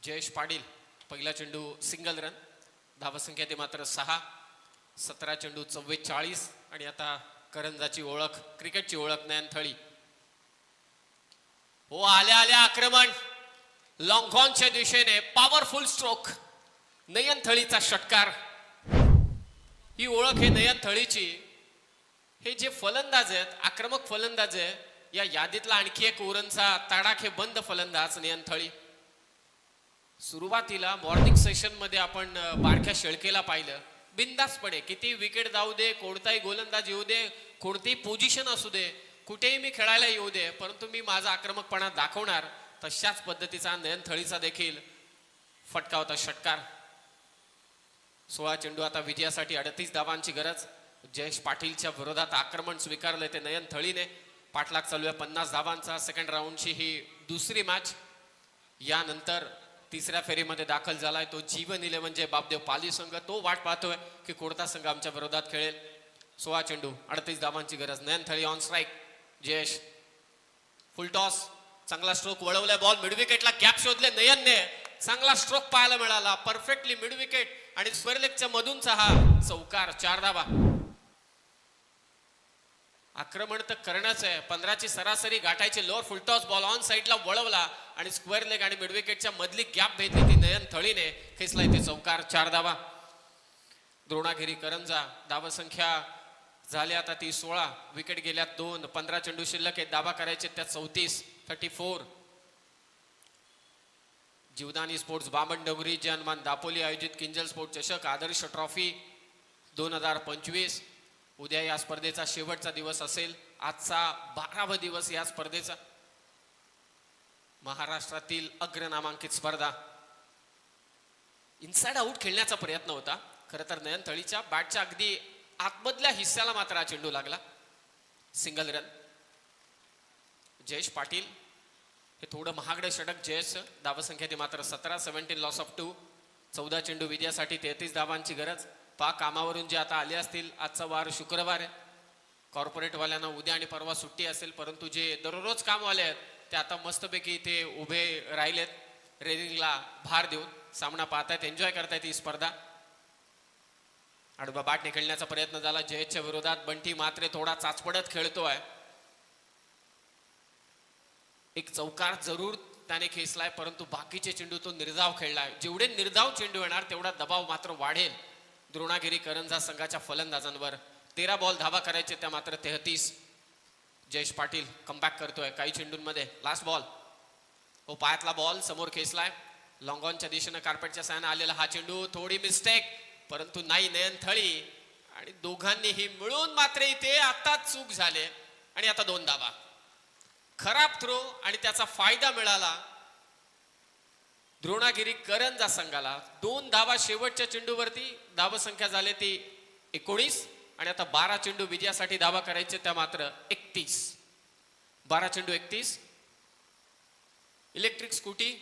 Speaker 2: जयेश पाटील, पहिला चेंडू सिंगल रन, धावसंख्या ते मात्र 6. 17 चेंडू 44. आणि आता करंजाची ओळख, क्रिकेटची ओळख नयन थळी. हो, आल्या आल्या आक्रमण लॉंग ऑनच्या दिशेने, पॉवरफुल स्ट्रोक, नयन थळीचा षटकार. ही ओळख आहे नयन थळीची. हे जे फलंदाज आहेत, आक्रमक फलंदाज आहे, या यादीतला आणखी एक ओव्हरचा तडाखे बंद फलंदाज नयन थळी. सुरुवातीला मॉर्निंग सेशन मध्ये आपण बारक्या शेळकेला पाहिलं, बिंदासपणे किती विकेट जाऊ दे, कोणताही गोलंदाज येऊ दे, कोणतीही पोझिशन असू दे, कुठेही मी खेळायला येऊ दे, परंतु मी माझा आक्रमकपणा दाखवणार. तशाच पद्धतीचा नयन थळीचा देखील फटका होता षटकार. 16 चेंडू आता विजयासाठी 38 धावांची गरज. जयेश पाटीलच्या विरोधात आक्रमण स्वीकारले ते नयन थळीने. पाठलाग चालू आहे 50 धावांचा. सेकंड राऊंडची ही दुसरी मॅच. यानंतर तिसऱ्या फेरीमध्ये दाखल झालाय तो जीवन 11 जे बापदेव पाली संघ. तो वाट पाहतोय की कोणता संघ आमच्या विरोधात खेळेल. 16 चेंडू 38 धावांची गरज. Nayan Thali on strike. Jayesh full toss, चांगला स्ट्रोक, वळवलाय बॉल मिड विकेटला, गॅप शोधले नयनने, चांगला स्ट्रोक पाहायला मिळाला, परफेक्टली मिड विकेट आणि स्क्वेअर लेगच्या मधूनचा हा चौकार. 4 धावा. आक्रमण तर करणंच आहे, 15ची सरासरी गाठायची. लोअर फुलटॉस बॉल ऑन साइडला वळवला आणि स्क्वेअर लेग आणि मिड विकेटच्या मधली गॅप भेटली ती नयन थळीने, खेचला इथे चौकार. 4 धावा. द्रोणागिरी करंजा धावसंख्या झाली आता ती 16. विकेट गेल्या 2. 15 चेंडू शिल्लक आहेत, धावा करायचे त्या 34. जीवदानी स्पोर्ट्स बामण डोंगरी जे हनुमान दापोली आयोजित किंजल स्पोर्ट चषक आदर्श ट्रॉफी 2025. उद्या या स्पर्धेचा शेवटचा दिवस असेल. आजचा 12वा दिवस या स्पर्धेचा. महाराष्ट्रातील अग्रनामांकित स्पर्धा. इनसाइड आउट खेळण्याचा प्रयत्न होता खरं तर नयन थळीच्या. बॅटच्या अगदी आतमधल्या हिस्साला मात्र हा चेंडू लागला. Single run. जयेश पाटील, हे थोडं महागडे षटक जयेश. धावसंख्या ती मात्र 17. 17 लॉस ऑफ 2. 14 चेंडू विजयासाठी 33 धावांची गरज. कामावरून जे आता आले असतील, आजचा वार शुक्रवार आहे, कॉर्पोरेटवाल्यांना उद्या आणि परवा सुट्टी असेल, परंतु जे दररोज कामवाले आहेत ते आता मस्तपैकी इथे उभे राहिलेत रेलिंगला भार देऊन. सामना पाहतायत, एन्जॉय करतायत ही स्पर्धा. आडवा बाट खेळण्याचा प्रयत्न झाला जयेशच्या विरोधात. बंटी मात्रे थोडा चाचपडत खेळतोय. एक चौकार जरूर त्याने खेचलाय, परंतु बाकीचे चेंडू तो निर्धाव खेळलाय. जेवढे निर्धाव चेंडू येणार तेवढा दबाव मात्र वाढेल द्रोणागिरी करंजा संघाच्या फलंदाजांवर. 13 बॉल धावा करायचे, त्या मात्र 33. जयेश पाटील कमबॅक करतोय काही चेंडूंमध्ये. लास्ट बॉल, हो पायातला बॉल समोर खेचलाय. लॉंगॉनच्या दिशेनं कार्पेटच्या साहाय्याने आलेला हा चेंडू, थोडी मिस्टेक, परंतु नाही नयन थळी आणि दोघांनीही मिळून मात्र इथे आता चूक झाले आणि आता 2 धावा. खराब थ्रो आणि त्याचा फायदा मिळाला द्रोणागिरी करंजा संघाला. 2 धावा शेवटच्या चेंडूवरती. धावसंख्या झाली ती 19 आणि आता 12 चेंडू विजयासाठी धावा करायचे, त्या मात्र 31. 12 चेंडू 31. इलेक्ट्रिक स्कूटी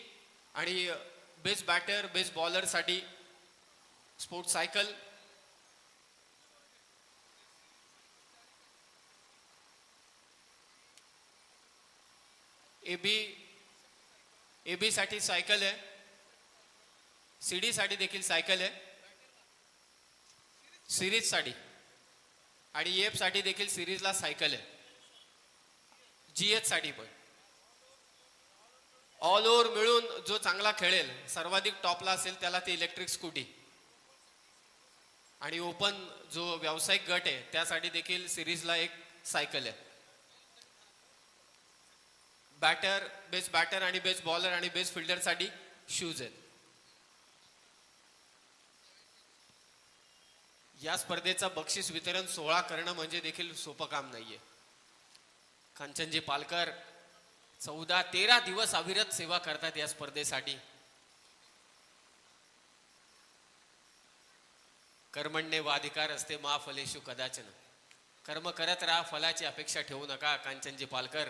Speaker 2: आणि बेस्ट बॅटर बेस्ट बॉलर साठी स्पोर्ट्स सायकल. एबी साठी सायकल आहे, सीडी साठी देखील सायकल आहे, सिरीज साठी आणि एफ साठी देखील सिरीजला सायकल आहे, जीएच साठी पण. ऑल ओव्हर मिळून जो चांगला खेळेल, सर्वाधिक टॉपला असेल त्याला ती इलेक्ट्रिक स्कूटी आणि ओपन जो व्यावसायिक गट आहे त्यासाठी देखील सिरीजला एक सायकल आहे. बॅटर बेस्ट बॅटर आणि बेस्ट बॉलर आणि बेस्ट फिल्डर साठी शूज आहेत. या स्पर्धेचा बक्षीस वितरण सोहळा करणं म्हणजे देखील सोपं काम नाहीये. कांचनजी पालकर 14-13 दिवस अविरत सेवा करतात या स्पर्धेसाठी. कर्मण्ये वाधिकार असते मा फलेषु कदाचन. कर्म करत राहा, फलाची अपेक्षा ठेवू नका. कांचनजी पालकर.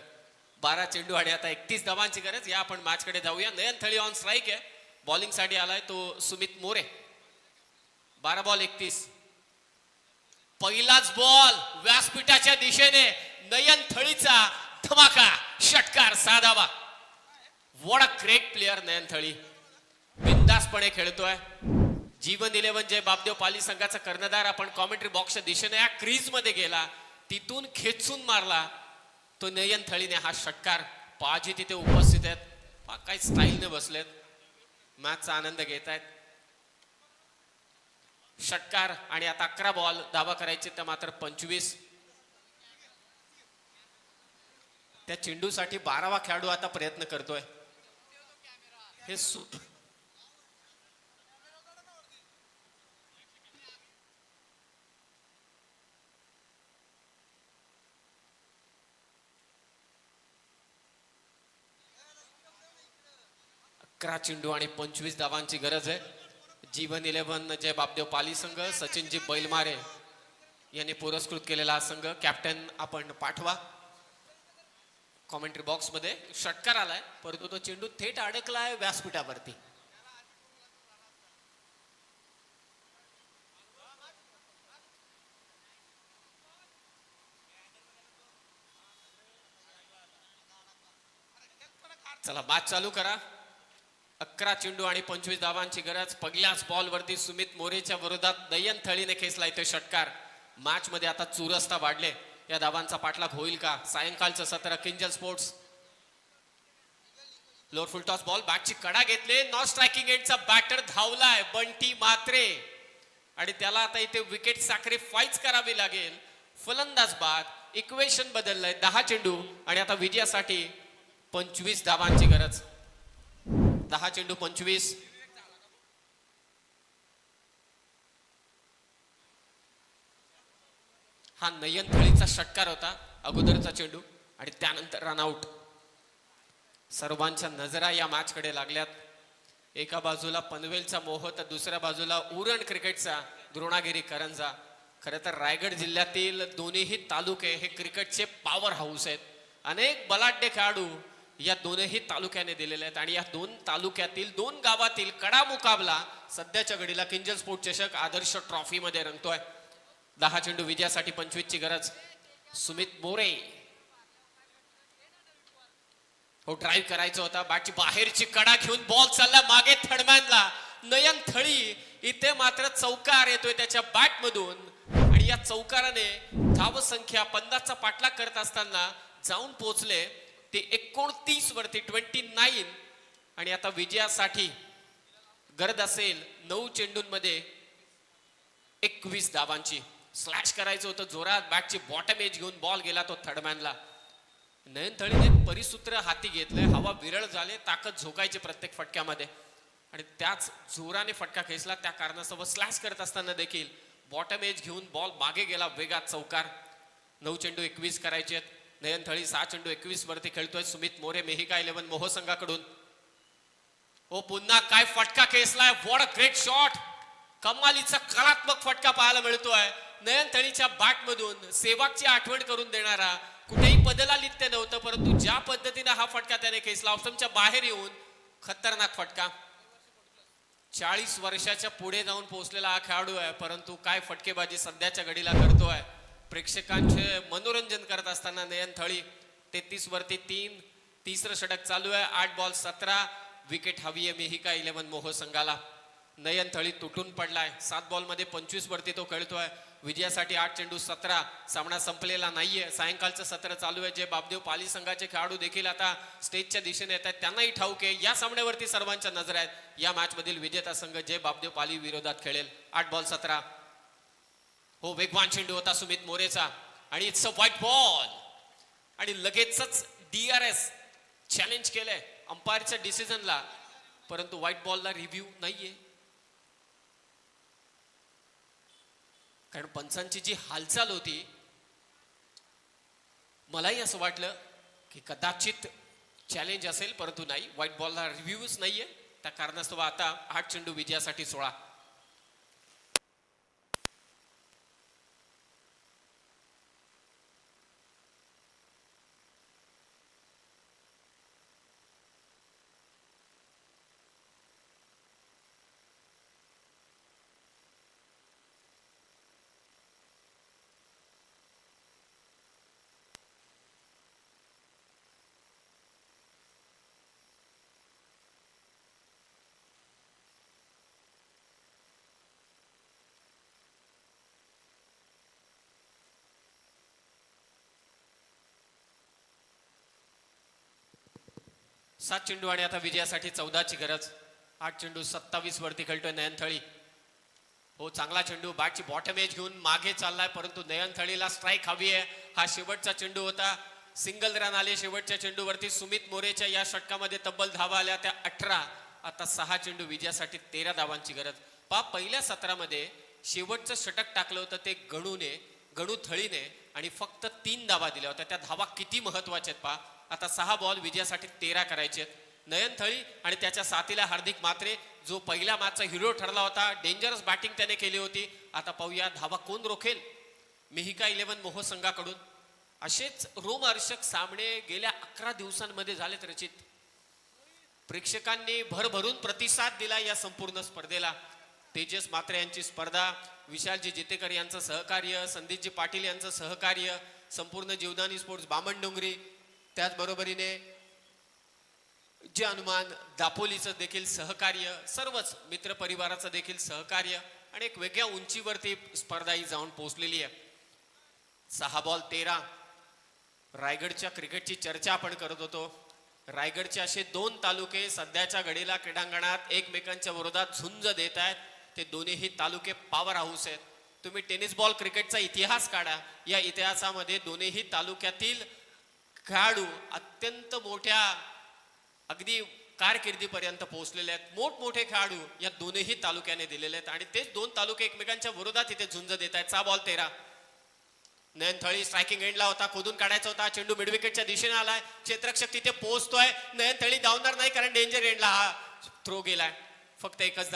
Speaker 2: 12 चेंडू आणि आता 31 धावांची गरज. या आपण मॅच कडे जाऊया. नयन थळी ऑन स्ट्राईक आहे, बॉलिंग साठी आलाय तो सुमित मोरे. 12 बॉल 31. पहिलाच बॉल व्यासपीठाच्या दिशेने नयन थळीचा धमाका षटकार, साधावा. व्हॉट अ ग्रेट प्लेअर नयन थळी. बिंदासपणे खेळतोय. जीवन 11 जय बापदेव पाली संघाचा कर्णधार आपण कॉमेंट्री बॉक्सच्या दिशेने या क्रीज मध्ये गेला, तिथून खेचून मारला तो नयन थळीने हा षटकार. पाजी तिथे उपस्थित आहेत, काही स्टाईलने बसलेत, मॅचचा आनंद घेत आहेत. षटकार आणि आता 11 बॉल धावा करायचे, तर मात्र 25. त्या चेंडूसाठी 12वा खेळाडू आता प्रयत्न करतोय. हे 11 चेंडू आणि 25 धावांची गरज आहे. जीवन 11 जय बापदेव पाली संघ, सचिनजी बैलमारे यांनी पुरस्कृत केलेला हा संघ. कॅप्टन आपण पाठवा कॉमेंट्री बॉक्स मध्ये. षटकार आलाय, परंतु तो चेंडू थेट अडकलाय व्यासपीठावरती. चला मॅच चालू करा. 11 चेंडू आणि 25 धावांची गरज. पहिल्याच बॉल वरती सुमित मोरेच्या विरोधात नयन थळीने खेचलाय तो षटकार. मॅच मध्ये आता चुरस्ता वाढले. या धावांचा पाठलाग होईल का? सायंकाळचं सत्र Kinjal sports. Lower full toss ball, बॅटची कडा घेतले. नॉन स्ट्रायकिंग एंडचा बॅटर धावलाय बंटी मात्रे आणि त्याला आता इथे विकेट सॅक्रिफाईस करावी लागेल. फलंदाज बाद. इक्वेशन बदललंय. 10 चेंडू आणि आता विजयासाठी 25 धावांची गरज. 10 चेंडू 25. हा नयन थळीचा षटकार होता अगोदरचा चेंडू आणि त्यानंतर रनआउट. सर्वांच्या नजरा या मॅच कडे लागल्यात. एका बाजूला पनवेलचा मोह तर दुसऱ्या बाजूला उरण क्रिकेटचा द्रोणागिरी करंजा. खरं तर रायगड जिल्ह्यातील दोन्हीही तालुके हे क्रिकेटचे पॉवर हाऊस आहेत. अनेक बलाढ्य खेळाडू या दोनही तालुक्याने दिलेले आहेत आणि या 2 तालुक्यातील 2 गावातील कडा मुकाबला सध्याच्या घडीला किंजल स्पोर्ट चषक आदर्श ट्रॉफी मध्ये रंगतोय. 10 चेंडू विजयासाठी 25 ची गरज. सुमित मोरे. हो ड्राईव्ह करायचा होता, बॅटची बाहेरची कडा घेऊन बॉल चालला मागे थर्डमॅनला. नयन थळी इथे मात्र चौकार येतोय त्याच्या बॅट मधून आणि या चौकाराने धावसंख्या 50चा पाठलाग करत असताना जाऊन पोहोचले ते 29 वरती 29. आणि आता विजयासाठी गरज असेल 9 चेंडूंमध्ये 21 धावांची. स्लॅश करायचं होतं जोरात, बॅटची बॉटम एज घेऊन बॉल गेला तो थर्डमॅनला. नयन थळीने परिसूत्र हाती घेतलंय, हवा विरळ झाले, ताकद झोकायची प्रत्येक फटक्यामध्ये आणि त्याच जोराने फटका खेचला. त्या कारणास्तव स्लॅश करत असताना देखील बॉटम एज घेऊन बॉल मागे गेला वेगात चौकार. 9 चेंडू 21 करायचे आहेत. नयन थळी 6 चेंडू 21 वरती खेळतोय. सुमित मोरे मेहिका 11 मोहो संघाकडून. ओ पुन्हा काय फटका खेचलाय, व्हॉट अ ग्रेट शॉट. कमालीचा कलात्मक फटका पाहायला मिळतोय. नयन थळीच्या बॅट मधून सेवागची आठवण करून देणारा, कुठेही पदलालित्य नव्हतं, परंतु ज्या पद्धतीने हा फटका त्याने खेचला ऑप्शनच्या बाहेर येऊन खतरनाक फटका. 40 वर्षाच्या पुढे जाऊन पोहोचलेला हा खेळाडू आहे, परंतु काय फटकेबाजी सध्याच्या घडीला करतोय. प्रेक्षकांचे मनोरंजन करत असताना नयन थळी 33 वरती 3, तिसरं षटक चालू आहे. 8 बॉल 17, विकेट हवी आहे मेहिका 11 मोहो संघाला. नयन थळी तुटून पडलाय. 7 बॉल मध्ये 25 वरती तो खेळतोय. विजयासाठी 8 चेंडू 17. सामना संपलेला नाहीये. सायंकाळचं सत्र चालू आहे. जे बापदेव पाली संघाचे खेळाडू देखील आता स्टेजच्या दिशेने येत आहेत, त्यांनाही ठाऊक आहे या सामन्यावरती सर्वांच्या नजर आहेत. या मॅच मधील विजेता संघ जे बापदेव पाली विरोधात खेळेल. 8 बॉल 17. हो, वेगवान चेंडू होता सुमित मोरेचा आणि इट्स अ व्हाईट बॉल. आणि लगेचच DRS चॅलेंज केलंय अंपायरच्या डिसिजनला, परंतु व्हाईट बॉलला रिव्ह्यू नाहीये. कारण पंचांची जी हालचाल होती, मलाही असं वाटलं की कदाचित चॅलेंज असेल, परंतु नाही, व्हाईट बॉलला रिव्ह्यूच नाहीये. त्या कारणास्तव आता 8 चेंडू विजयासाठी 16. सात चेंडू आणि आता विजयासाठी 14ची गरज. 8 चेंडू 27 वरती खेळतोय नयन थळी. हो, चांगला चेंडू, बॅटची बॉटम एज घेऊन मागे चाललाय, परंतु नयन थळीला स्ट्राईक हवी आहे. हा शेवटचा चेंडू होता. सिंगल रन आले शेवटच्या चेंडूवरती. सुमित मोरेच्या या षटकामध्ये तब्बल धावा आल्या त्या 18. आता 6 चेंडू विजयासाठी 13 धावांची गरज. पहिल्या सत्रामध्ये शेवटचं षटक टाकलं होतं ते गणू थळीने आणि फक्त 3 धावा दिल्या होत्या. त्या धावा किती महत्वाच्या आहेत आता 6 बॉल विजयासाठी 13 करायचे आहेत. नयन थळी आणि त्याच्या साथीला हार्दिक मात्रे, जो पहिल्या मॅचचा हिरो ठरला होता. डेंजरस बॅटिंग त्याने केली होती. आता पाहूया धावा कोण रोखेल. मेहिका 11 मोहो संघाकडून. असेच रोमहर्षक सामने गेल्या 11 दिवसांमध्ये झालेत रचित. प्रेक्षकांनी भरभरून प्रतिसाद दिला या संपूर्ण स्पर्धेला. तेजस मात्रे यांची स्पर्धा, विशालजी जितेकर यांचं सहकार्य, संदीपजी पाटील यांचं सहकार्य, संपूर्ण जीवदानी स्पोर्ट्स बामणडोंगरी, त्याचबरोबरीने जे हनुमान दापोलीचं देखील सहकार्य, सर्वच मित्र परिवाराचं देखील सहकार्य आणि एक वेगळ्या उंचीवरती स्पर्धा ही जाऊन पोहोचलेली आहे. 6 बॉल 13. रायगडच्या क्रिकेटची चर्चा आपण करत होतो. रायगडचे असे 2 तालुके सध्याच्या घडीला क्रीडांगणात एकमेकांच्या विरोधात झुंज देत आहेत. ते दोन्हीही तालुके पॉवर हाऊस आहेत. तुम्ही टेनिस बॉल क्रिकेटचा इतिहास काढा. या इतिहासामध्ये दोन्हीही तालुक्यातील खेळाडू अत्यंत मोठ्या अगदी कारकिर्दीपर्यंत पोहोचलेले आहेत. मोठमोठे खेळाडू या दोन्हीही तालुक्याने दिलेले आहेत आणि तेच 2 तालुके एकमेकांच्या विरोधात इथे झुंज देत आहेत. 6 बॉल 13. नयन थळी स्ट्रायकिंग एंडला होता, खोदून काढायचा होता. चेंडू मिड विकेटच्या दिशेने आलाय. क्षेत्ररक्षक तिथे पोहोचतोय. नयन थळी धावणार नाही कारण डेंजर एंडला हा थ्रो गेलाय. फक्त एकच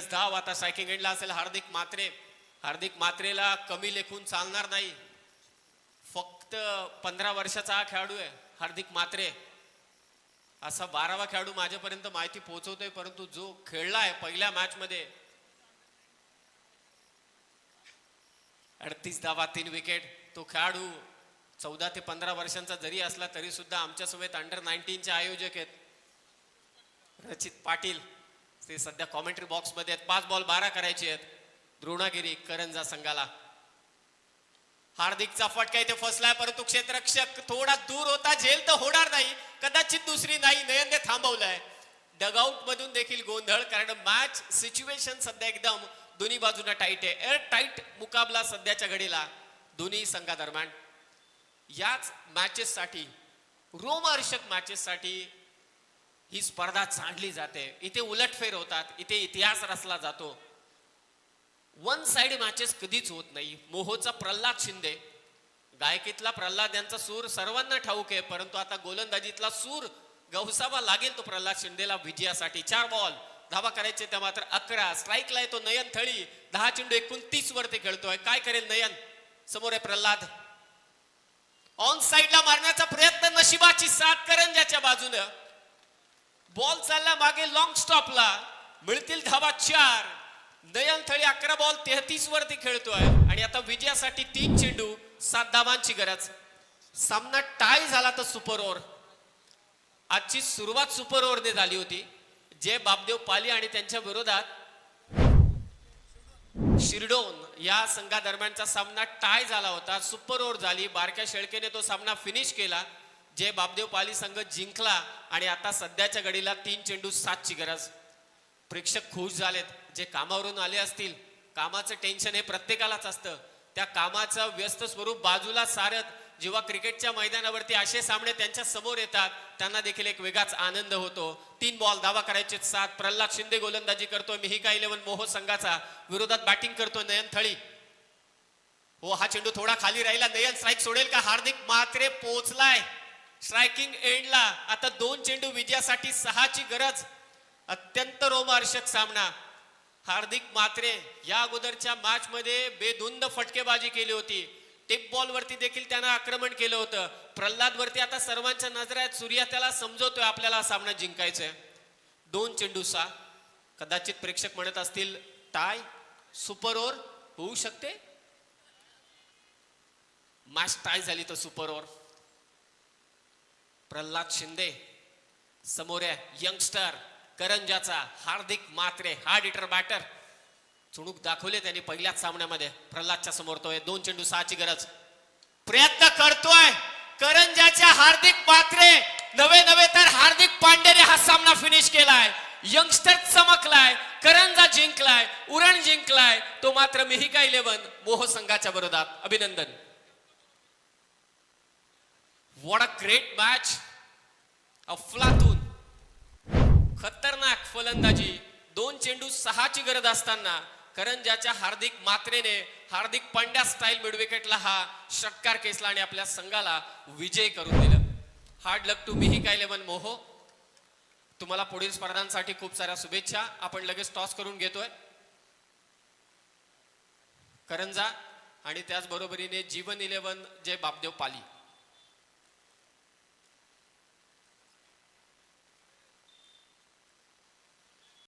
Speaker 2: धाव. आता स्ट्रायकिंग एंडला असेल हार्दिक मात्रेला कमी लेखून चालणार नाही. फक्त 15 वर्षाचा हा खेळाडू आहे हार्दिक मात्रे. असा 12वा खेळाडू माझ्यापर्यंत माहिती पोहोचवतोय, परंतु जो खेळलाय पहिल्या मॅच मध्ये 38 धावा 3 विकेट. तो खेळाडू 14 ते 15 वर्षांचा जरी असला तरी सुद्धा आमच्या सोबत अंडर-19 चे आयोजक आहेत रचित पाटील. ते सध्या कॉमेंट्री बॉक्स मध्ये आहेत. 5 बॉल 12 करायचे आहेत द्रोणागिरी करंजा संघाला. हार्दिकचा फटका इथे फसलाय, परंतु क्षेत्ररक्षक थोडा दूर होता, झेल तर होणार नाही, कदाचित दुसरी नाही, नयनने थांबवलंय. डगआउट मधून देखील गोंधळ, कारण मॅच सिच्युएशन सध्या एकदम दोन्ही बाजूला टाईट आहे. एअर टाईट मुकाबला सध्याच्या घडीला दोन्ही संघादरम्यान. याच मॅचेस साठी, रोमहर्षक मॅचेस साठी ही स्पर्धा चालली जाते. इथे उलटफेर होतात, इथे इतिहास रचला जातो. वन साइड मॅचेस कधीच होत नाही. मोहोचा प्रल्हाद शिंदे, गायकीतला प्रल्हाद यांचा सूर सर्वांना ठाऊक आहे, परंतु आता गोलंदाजीतला सूर गवसावा लागेल तो प्रल्हाद शिंदेला विजयासाठी. 4 बॉल धावा करायचे त्या मात्र 11. स्ट्राईकला येतो नयन थळी, 10 चेंडू 29 वरती खेळतोय. काय करेल नयन? समोर आहे प्रल्हाद, ऑन साइडला मारण्याचा प्रयत्न, नशिबाची साथ करंजाच्या बाजूनं. बॉल चालला मागे लॉंग स्टॉपला, मिळतील धावा 4. नयन थळी 11 बॉल 33 वरती खेळतोय आणि आता विजयासाठी 3 चेंडू 7 धावांची गरज. सामना टाय झाला तर सुपर ओव्हर. आजची सुरुवात सुपर ओव्हरने झाली होती. जे बापदेव पाली आणि त्यांच्या विरोधात शिरडोन या संघादरम्यानचा सामना टाय झाला होता. सुपर ओव्हर झाली, बारक्या शेळकेने तो सामना फिनिश केला. जे बापदेव पाली संघ जिंकला आणि आता सध्याच्या घडीला 3 चेंडू 7 ची गरज. प्रेक्षक खुश झालेत. जे कामावरून आले असतील, कामाचं टेन्शन हे प्रत्येकालाच असतं, त्या कामाचं व्यस्त स्वरूप बाजूला सारत जेव्हा क्रिकेटच्या मैदानावरती असे सामने त्यांच्या समोर येतात, त्यांना देखील एक वेगळाच आनंद होतो. 3 बॉल धावा करायचे 7. प्रल्हाद शिंदे गोलंदाजी करतोय. मिहिका 11 मोहो संघाचा विरोधात बॅटिंग करतोय नयन थळी. हो, हा चेंडू थोडा खाली राहिला. नयन स्ट्राईक सोडेल का? हार्दिक म्हात्रे पोहोचलाय स्ट्रायकिंग एंडला. आता 2 चेंडू विजयासाठी 6 ची गरज. अत्यंत रोमहर्षक सामना. हार्दिक म्हात्रे या अगोदरच्या मॅच मध्ये बेधुंद फटकेबाजी केली होती. टिप बॉल वरती देखील त्यानं आक्रमण केलं होतं. प्रल्हाद वरती आता सर्वांच्या नजर आहेत. सूर्या त्याला समजवतोय आपल्याला सामना जिंकायचंय. 2 चेंडू 6. कदाचित प्रेक्षक म्हणत असतील टाय, सुपर ओव्हर होऊ शकते. मॅच टाय झाली तर सुपर ओव्हर. प्रल्हाद शिंदे समोर आहे यंगस्टर करंजाचा हार्दिक म्हात्रे, हार्ड हिटर बॅटर. चुणूक दाखवले त्यांनी पहिल्याच सामन्यामध्ये. प्रल्हादच्या समोर तो आहे. 2 चेंडू 6 ची गरज. प्रयत्न करतोय करंजाच्या हार्दिक म्हात्रे. नवे तर हार्दिक पांड्याने हा सामना फिनिश केलाय. यंगस्टर चमकलाय, करंजा जिंकलाय, उरण जिंकलाय. तो मात्र मिहिका 11 मोह संघाच्या विरोधात. अभिनंदन. What a great match. अफलातून खतरनाक फलंदाजी. 2 चेंडू 6 ची गरज असताना करंजाच्या हार्दिक म्हात्रेने हार्दिक पांड्या स्टाईल मिडविकेटला हा षटकार केसला आणि आपल्या संघाला विजय करून दिलं. हार्ड लक टू मिहिका 11 मोहो. तुम्हाला पुढील स्पर्धांसाठी खूप साऱ्या शुभेच्छा. आपण लगेच टॉस करून घेतोय. करंजा आणि त्याचबरोबरीने जीवन 11 जे बापदेव पाली.